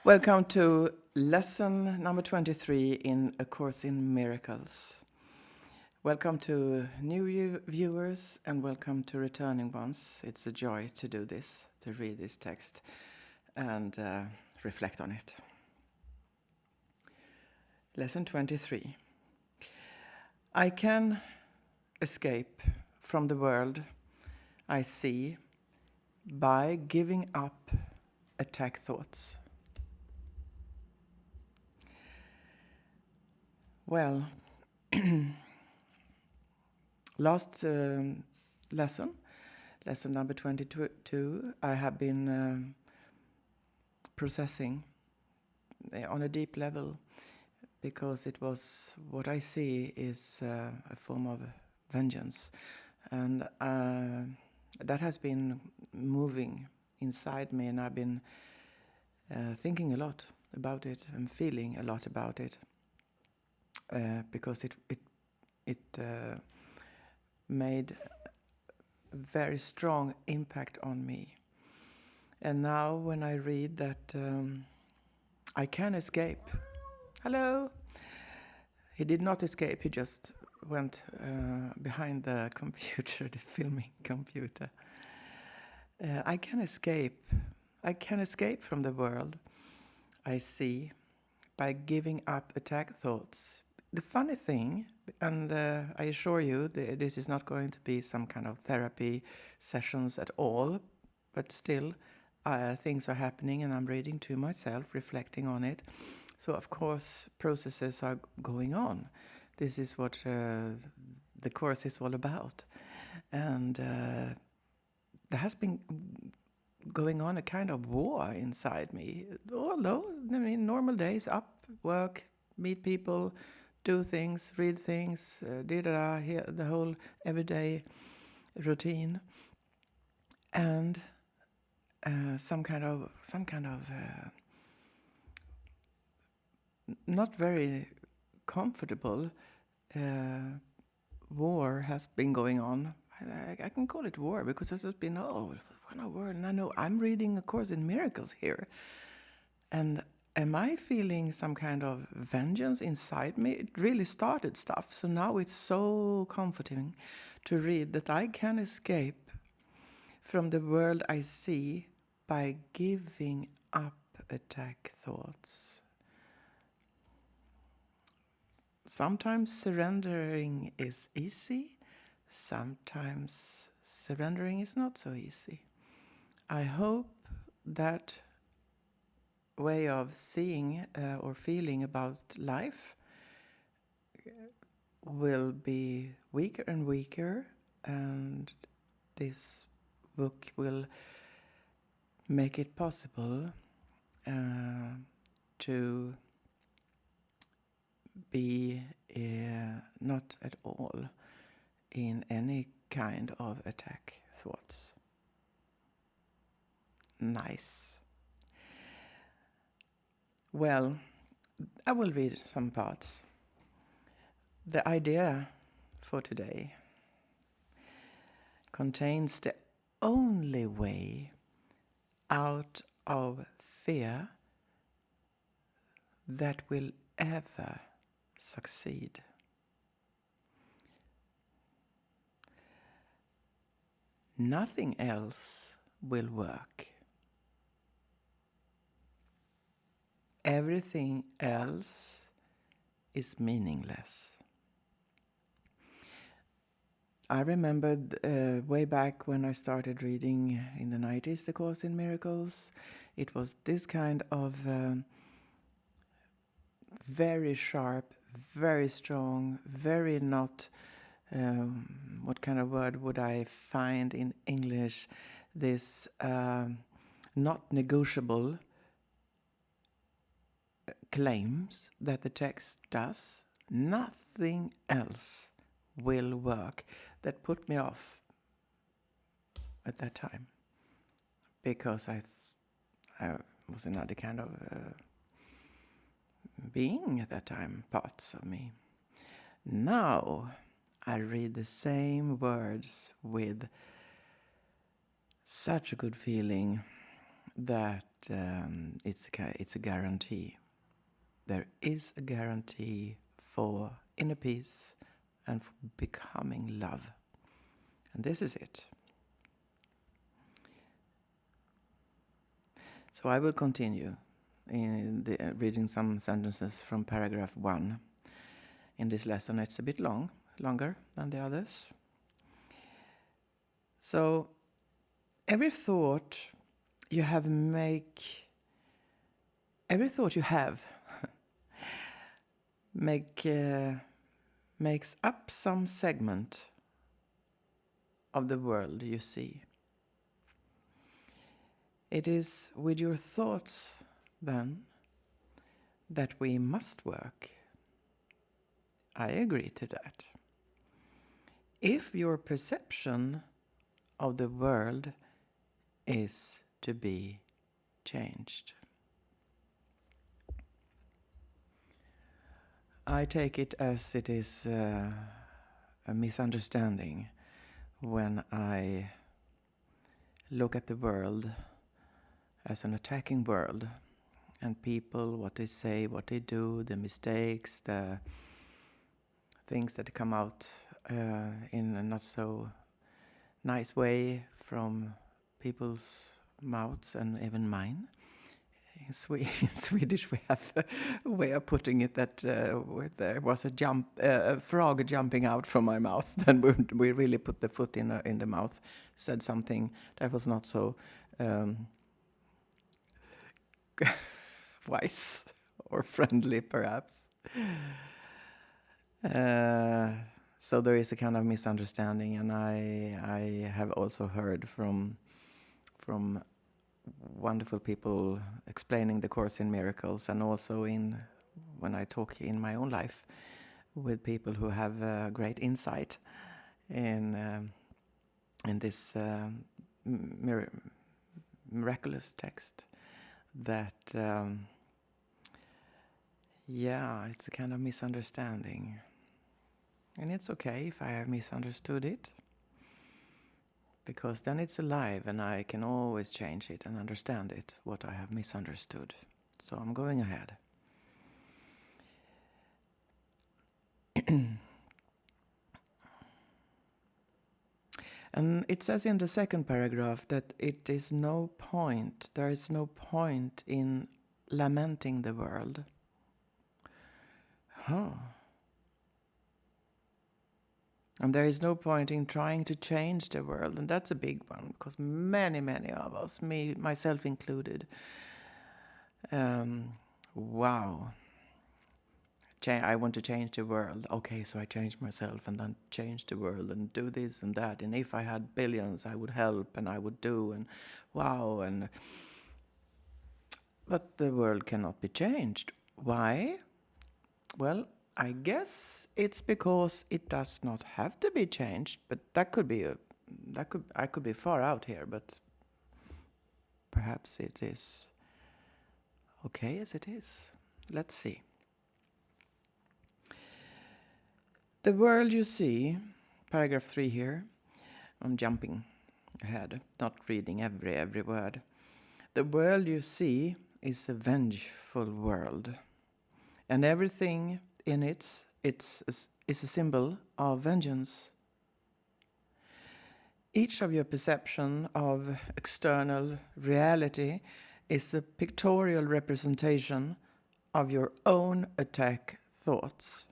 Welcome to lesson number 23 in A Course in Miracles. Welcome to new viewers and welcome to returning ones. It's a joy to do this, to read this text and reflect on it. Lesson 23. I can escape from the world I see by giving up attack thoughts. Well, last lesson number 22, I have been processing on a deep level because it was what I see is a form of vengeance. And that has been moving inside me, and I've been thinking a lot about it and feeling a lot about it. Because it made a very strong impact on me. And now when I read that I can escape. Hello! He did not escape, he just went behind the computer, the filming computer. I can escape. I can escape from the world I see by giving up attack thoughts. The funny thing, and I assure you, this is not going to be some kind of therapy sessions at all, but still things are happening and I'm reading to myself, reflecting on it. So of course processes are going on. This is what the course is all about. And there has been going on a kind of war inside me. Although, I mean, normal days, up, work, meet people, do things, read things, here the whole everyday routine, and some kind of not very comfortable war has been going on. I can call it war because there's been what kind of war? And I know I'm reading A Course in Miracles here, and am I feeling some kind of vengeance inside me? It really started stuff. So now it's so comforting to read that I can escape from the world I see by giving up attack thoughts. Sometimes surrendering is easy. Sometimes surrendering is not so easy. I hope that way of seeing or feeling about life will be weaker and weaker, and this book will make it possible to be not at all in any kind of attack thoughts. Nice. Well, I will read some parts. The idea for today contains the only way out of fear that will ever succeed. Nothing else will work. Everything else is meaningless. I remembered way back when I started reading in the 90s, The Course in Miracles. It was this kind of very sharp, very strong, very not, what kind of word would I find in English? This not negotiable claims that the text does. Nothing else will work. That put me off at that time because I was another kind of being at that time, parts of me. Now I read the same words with such a good feeling that it's a guarantee. There is a guarantee for inner peace and for becoming love. And this is it. So I will continue in reading some sentences from paragraph 1 in this lesson. It's a bit longer than the others. So every thought you have makes up some segment of the world you see. It is with your thoughts, then, that we must work. I agree to that. If your perception of the world is to be changed. I take it as it is a misunderstanding when I look at the world as an attacking world, and people, what they say, what they do, the mistakes, the things that come out in a not so nice way from people's mouths and even mine. In Swedish we have a way of putting it that there was a frog jumping out from my mouth. Then we really put the foot in the mouth, said something that was not so wise or friendly, perhaps. So there is a kind of misunderstanding, and I have also heard from wonderful people explaining the Course in Miracles, and also when I talk in my own life with people who have great insight in this miraculous text, that it's a kind of misunderstanding, and it's okay if I have misunderstood it, because then it's alive and I can always change it and understand it, what I have misunderstood. So I'm going ahead. And it says in the second paragraph that there is no point in lamenting the world. And there is no point in trying to change the world, and that's a big one, because many of us, myself included, I want to change the world. Okay, so I change myself and then change the world and do this and that. And if I had billions, I would help and I would do, and but the world cannot be changed. Why? Well, I guess it's because it does not have to be changed, but I could be far out here, but perhaps it is okay as it is. Let's see. The world you see, paragraph 3 here, I'm jumping ahead, not reading every word. The world you see is a vengeful world, and everything in it is a symbol of vengeance. Each of your perception of external reality is a pictorial representation of your own attack thoughts.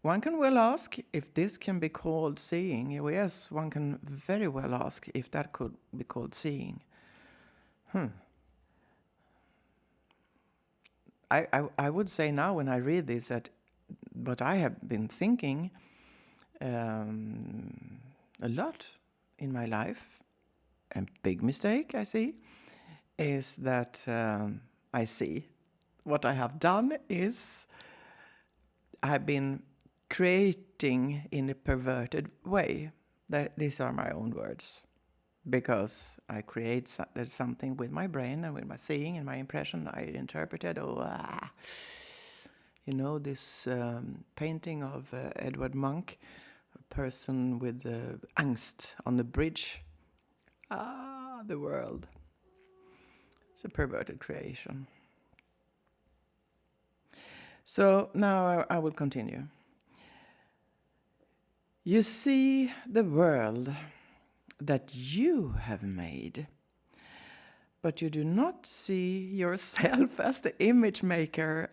One can well ask if this can be called seeing. Yes, one can very well ask if that could be called seeing. I would say now when I read this that what I have been thinking a lot in my life, a big mistake I see, is that I see what I have done is I've been creating in a perverted way. These are my own words. Because I create something with my brain and with my seeing and my impression, I interpreted, this painting of Edward Munch, a person with angst on the bridge. The world. It's a perverted creation. So now I will continue. You see the world that you have made, but you do not see yourself as the image maker.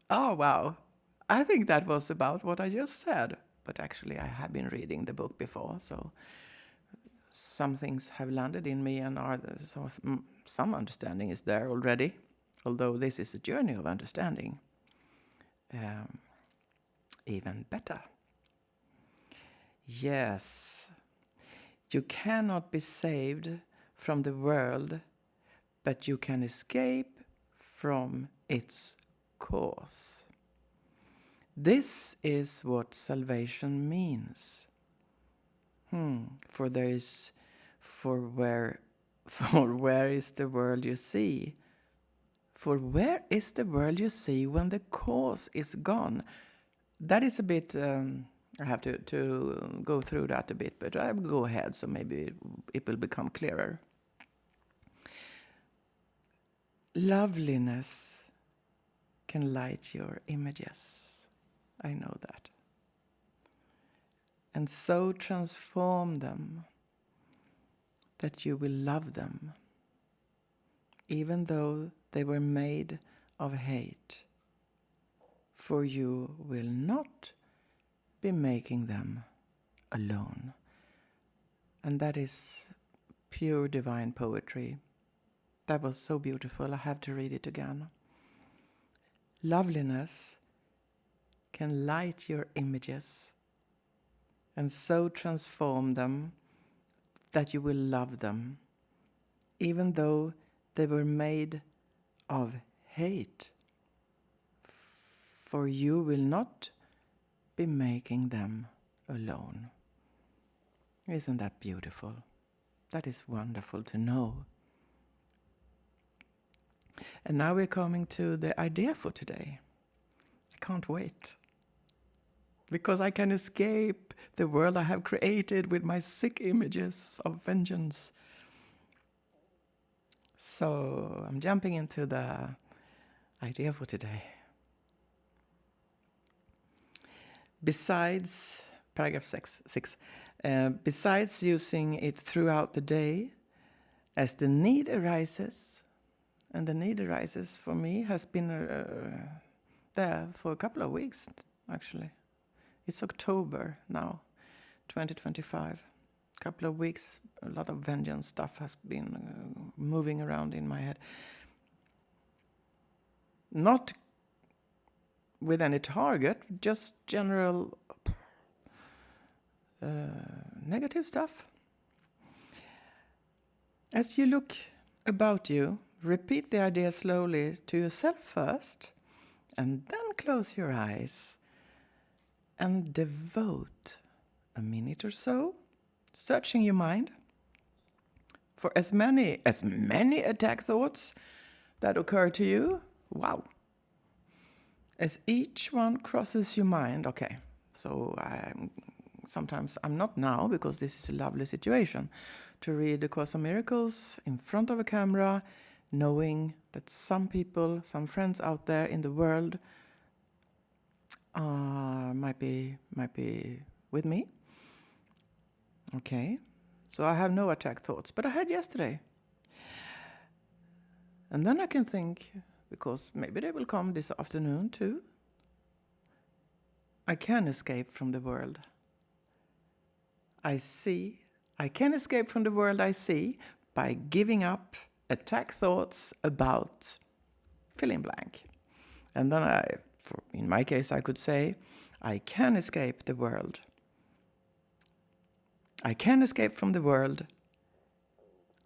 Oh, wow. I think that was about what I just said. But actually, I have been reading the book before, so some things have landed in me, and so some understanding is there already. Although this is a journey of understanding. Even better. Yes, you cannot be saved from the world, but you can escape from its cause. This is what salvation means. For where is the world you see? For where is the world you see when the cause is gone? That is a bit, I have to go through that a bit, but I will go ahead so maybe it will become clearer. Loveliness can light your images. I know that. And so transform them that you will love them, even though they were made of hate. For you will not be making them alone. And that is pure divine poetry. That was so beautiful, I have to read it again. Loveliness can light your images and so transform them that you will love them, even though they were made of hate. For you will not be making them alone. Isn't that beautiful? That is wonderful to know. And now we're coming to the idea for today. I can't wait. Because I can escape the world I have created with my sick images of vengeance. So I'm jumping into the idea for today. Besides, paragraph 6, besides using it throughout the day, as the need arises, and the need arises for me has been there for a couple of weeks, actually. It's October now, 2025. A couple of weeks, a lot of vengeance stuff has been moving around in my head. Not with any target, just general negative stuff. As you look about you, repeat the idea slowly to yourself first, and then close your eyes and devote a minute or so searching your mind for as many attack thoughts that occur to you. Wow. As each one crosses your mind, okay, so sometimes I'm not now, because this is a lovely situation, to read The Course of Miracles in front of a camera, knowing that some people, some friends out there in the world might be with me. Okay, so I have no attack thoughts, but I had yesterday. And then I can think, because maybe they will come this afternoon too. I can escape from the world I see. I can escape from the world I see by giving up attack thoughts about fill in blank. And then in my case, I could say, I can escape the world. I can escape from the world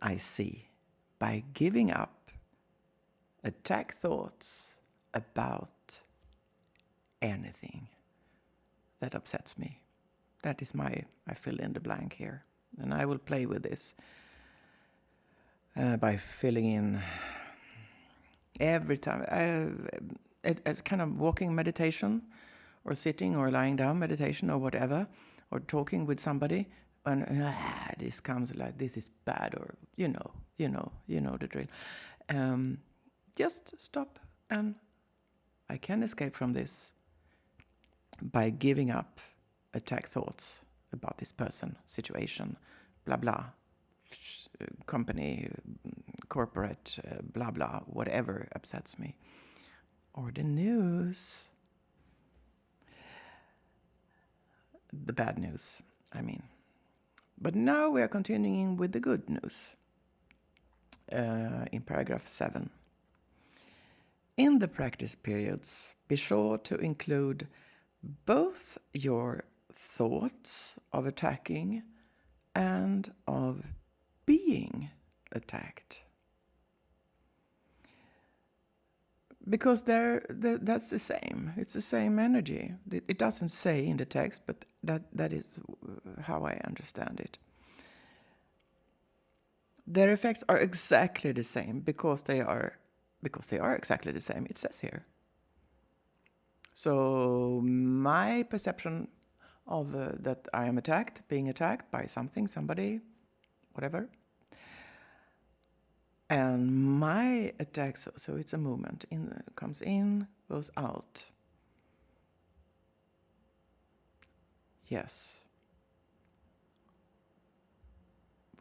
I see by giving up attack thoughts about anything that upsets me. That is I fill in the blank here. And I will play with this by filling in every time. It's kind of walking meditation, or sitting or lying down meditation, or whatever, or talking with somebody. when this comes like this is bad, or you know the drill. Just stop, and I can escape from this by giving up attack thoughts about this person, situation, blah blah, company, corporate, blah blah, whatever upsets me, or the news, the bad news, I mean. But now we are continuing with the good news. In paragraph 7. In the practice periods, be sure to include both your thoughts of attacking and of being attacked. Because that's the same. It's the same energy. It doesn't say in the text, but that is how I understand it. Their effects are exactly the same because they are exactly the same. It says here. So my perception of that I am being attacked by something, somebody, whatever. And my attack, so it's a movement, comes in, goes out. Yes.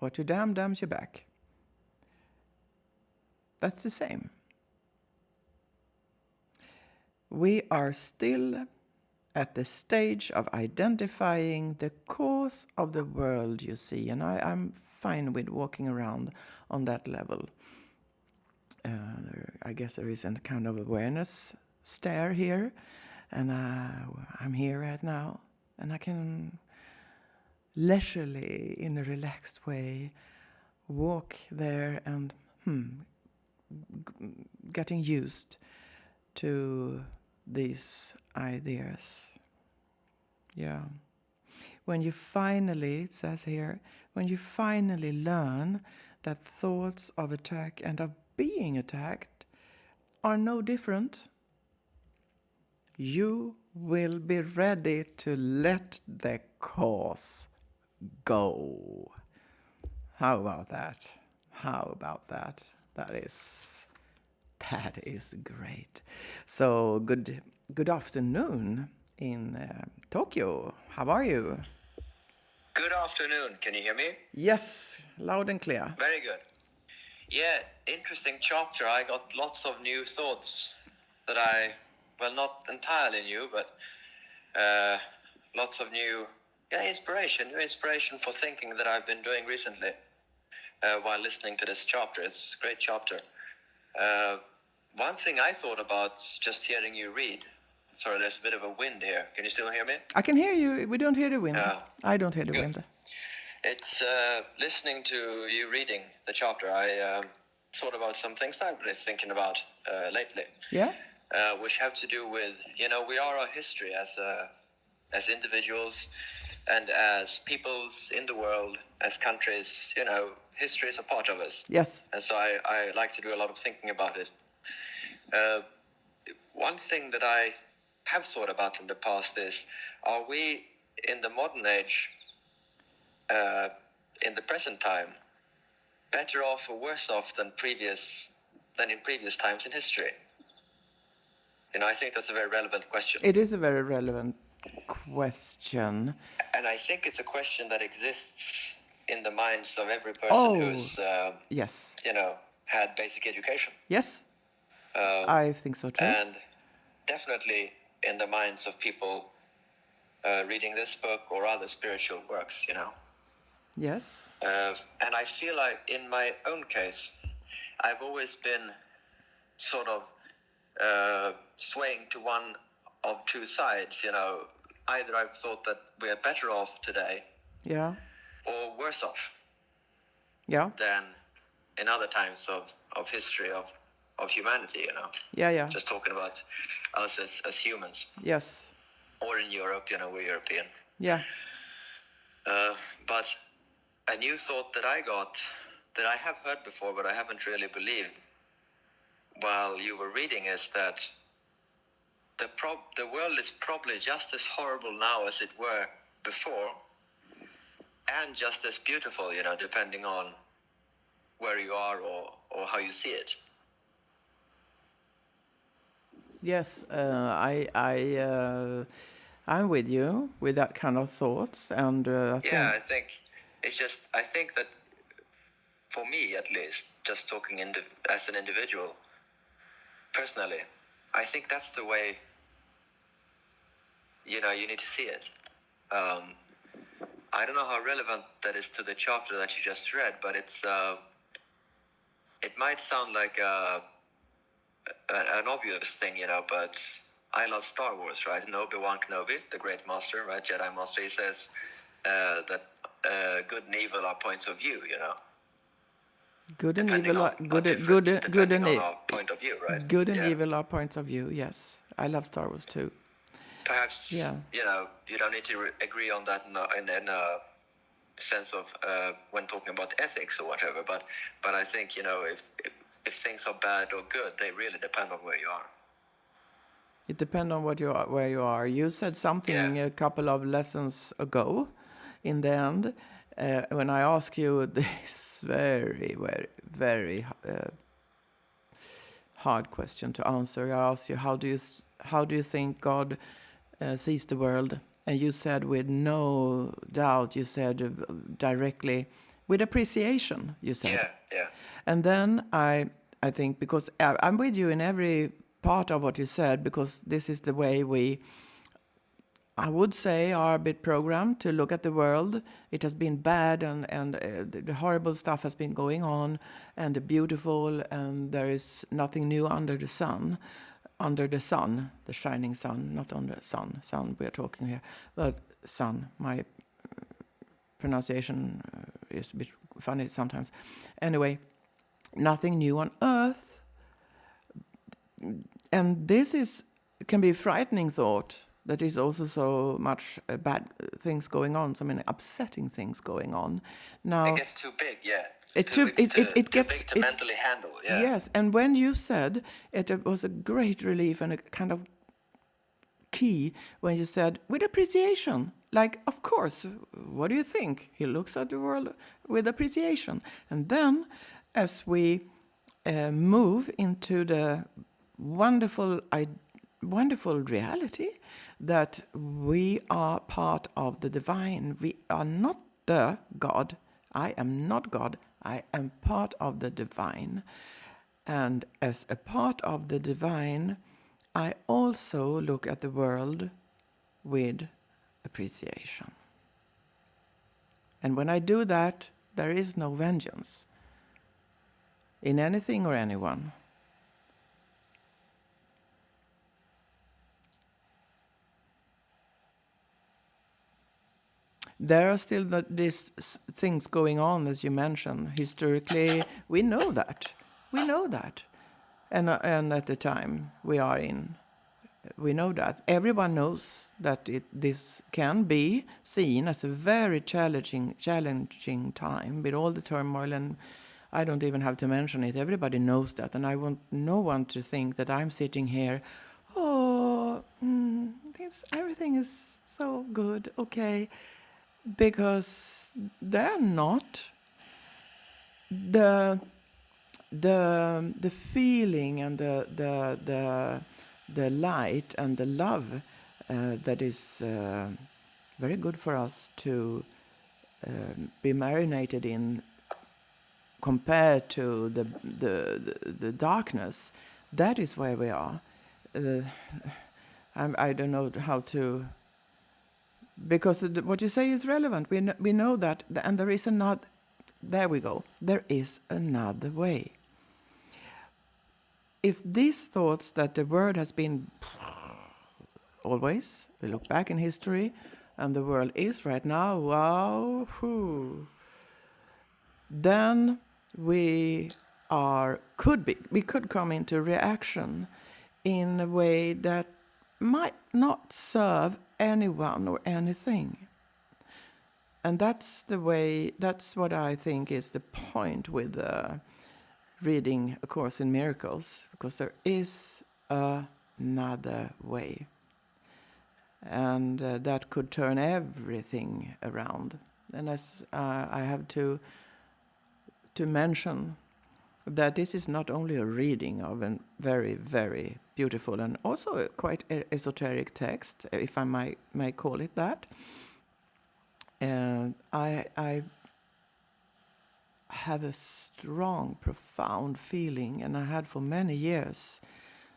What you damns you back. That's the same. We are still at the stage of identifying the cause of the world you see, and I'm fine with walking around on that level. I guess there is a kind of awareness stare here, and I'm here right now, and I can leisurely, in a relaxed way, walk there and getting used to these ideas. Yeah. When you finally, it says here, when you finally learn that thoughts of attack and of being attacked are no different, you will be ready to let the cause go. How about that? How about that? That is great. So good afternoon in Tokyo. How are you? Good afternoon. Can you hear me? Yes, loud and clear. Very good. Yeah, interesting chapter. I got lots of new thoughts that not entirely new, but lots of new inspiration for thinking that I've been doing recently while listening to this chapter. It's a great chapter. One thing I thought about just hearing you read. Sorry, there's a bit of a wind here. Can you still hear me? I can hear you. We don't hear the wind. I don't hear the Good. wind. It's listening to you reading the chapter. I thought about some things that I've been thinking about lately. Yeah? Which have to do with, we are our history as individuals and as peoples in the world, as countries. History is a part of us. Yes. And so I like to do a lot of thinking about it. One thing that I have thought about in the past is, are we in the modern age, in the present time, better off or worse off than in previous times in history? I think that's a very relevant question. It is a very relevant question. And I think it's a question that exists in the minds of every person who's, yes. had basic education. Yes, I think so too. And definitely in the minds of people reading this book or other spiritual works, Yes. And I feel like in my own case, I've always been sort of swaying to one of two sides, Either I've thought that we are better off today, Yeah. or worse off, Yeah. than in other times of history of humanity, Yeah. Just talking about us as humans. Yes. Or in Europe, we're European. Yeah. But a new thought that I got, that I have heard before, but I haven't really believed while you were reading, is that the world is probably just as horrible now as it were before, and just as beautiful, you know, depending on where you are or how you see it. Yes, I'm with you with that kind of thoughts, and I think it's just, I think that for me at least, just talking as an individual, personally, I think that's the way, you know, you need to see it. I don't know how relevant that is to the chapter that you just read, but it's it might sound like an obvious thing, you know, but I love Star Wars, right? And Obi-Wan Kenobi, the great master, right, Jedi master, he says that good and evil are points of view, you know. good and Depending evil on are good, depending on our point of view, right? good and evil are points of view. Yes, I love Star Wars too. Perhaps, Yeah. you know, you don't need to agree on that in a sense of when talking about ethics or whatever, but I think, you know, if things are bad or good, they really depend on where you are. It depends on what you are, where you are. You said something a couple of lessons ago, in the end, when I asked you this very, very, very hard question to answer. I asked you, how do you think God sees the world? And you said, with no doubt, you said directly, with appreciation. You said, Yeah. and then I think, because I'm with you in every part of what you said, because this is the way we, I would say, are a bit programmed to look at the world. It has been bad, and the horrible stuff has been going on, and the beautiful, and there is nothing new under the sun. Under the sun, the shining sun, not on the sun we are talking here, but sun. My pronunciation is a bit funny sometimes. Anyway, nothing new on earth. And this can be a frightening thought, that is also so much bad things going on, so many upsetting things going on. Now it gets too big, yeah. It gets big to mentally handle, yeah. Yes, and when you said it was a great relief and a kind of key when you said, with appreciation. Like, of course, what do you think? He looks at the world with appreciation. And then, as we move into the wonderful reality that we are part of the divine. We are not the God. I am not God. I am part of the divine. And as a part of the divine, I also look at the world with appreciation. And when I do that, there is no vengeance in anything or anyone. There are still these things going on, as you mentioned. Historically, we know that. We know that. And at the time we are in, we know that. Everyone knows that this can be seen as a very challenging time with all the turmoil, and I don't even have to mention it. Everybody knows that, and I want no one to think that I'm sitting here, everything is so good, okay. Because they're not. The feeling and the light and the love that is very good for us to be marinated in, compared to the darkness. That is where we are. I don't know how to. Because what you say is relevant. We know that, and there is another. There we go. There is another way. If these thoughts that the world has been always, we look back in history, and the world is right now, wow, then we could come into reaction in a way that might not serve anyone or anything. And that's what I think is the point with reading A Course in Miracles, because there is another way. And that could turn everything around. And as I have to mention that this is not only a reading of a very, very beautiful and also a quite esoteric text, if I may call it that. And I have a strong, profound feeling, and I had for many years,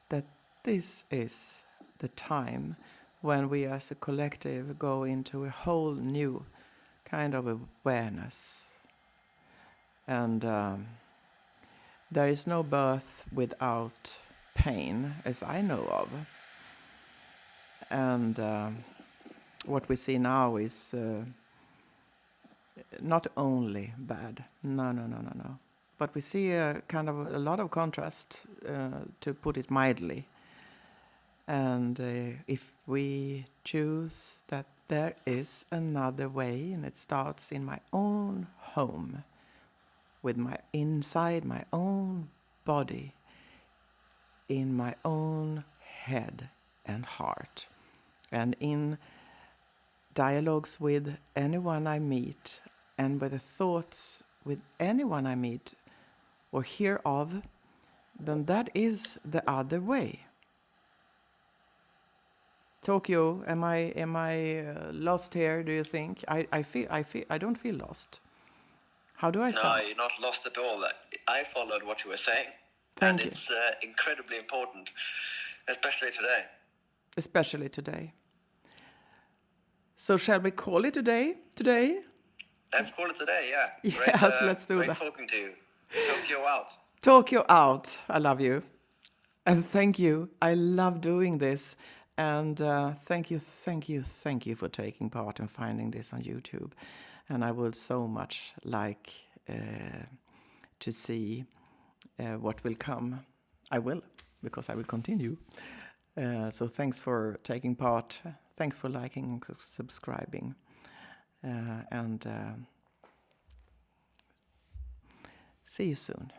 that this is the time when we as a collective go into a whole new kind of awareness. And there is no birth without pain, as I know of. And what we see now is not only bad. No. But we see a kind of a lot of contrast, to put it mildly. And if we choose that there is another way, and it starts in my own home, with my inside my own body, in my own head and heart, and in dialogues with anyone I meet, and with the thoughts with anyone I meet or hear of, then that is the other way. Tokyo, am I lost here? Do you think? I don't feel lost. How do I No, sound? you're not lost at all. I followed what you were saying. Thank and you. it's incredibly important, especially today. Especially today. So shall we call it a day today? Let's call it today, yeah. Yes, let's do great that. talking to you. Tokyo out. Tokyo out. I love you. And thank you. I love doing this. And thank you for taking part and finding this on YouTube. And I would so much like to see what will come. I will, because I will continue. So thanks for taking part. Thanks for liking and subscribing. And see you soon.